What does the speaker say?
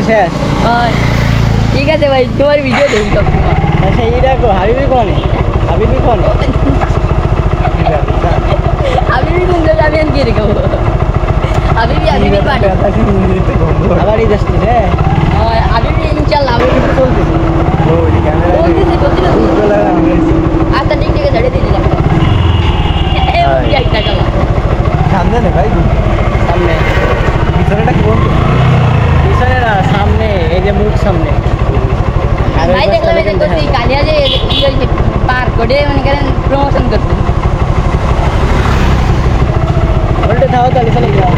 শেষ ঠিক আছে ভাই তোমার ভিডিও দেখি সব সময় আচ্ছা এইটা হাবিবি কোনে হাবিবি কোনে হাবিবি কোন জায়গায় আমি আনকে রেখো হাবিবি পানি আবার এই যাচ্ছিস হ্যাঁ হাবিবি ইনশাল্লাহ কিন্তু চলতেছে আচ্ছা ঠিক আছে ঝাড়ে দিয়ে দিলাম সামনে নে ভাই সামনে পিছনেটা কি বন্ধু পিছনে না সামনে এই যে মুখ সামনে আর ভাই দেখলাম এই যে করছি কালিয়া যে পার করে মানে করেন প্রমোশন করছে বলতে থাও তাহলে চলে যাও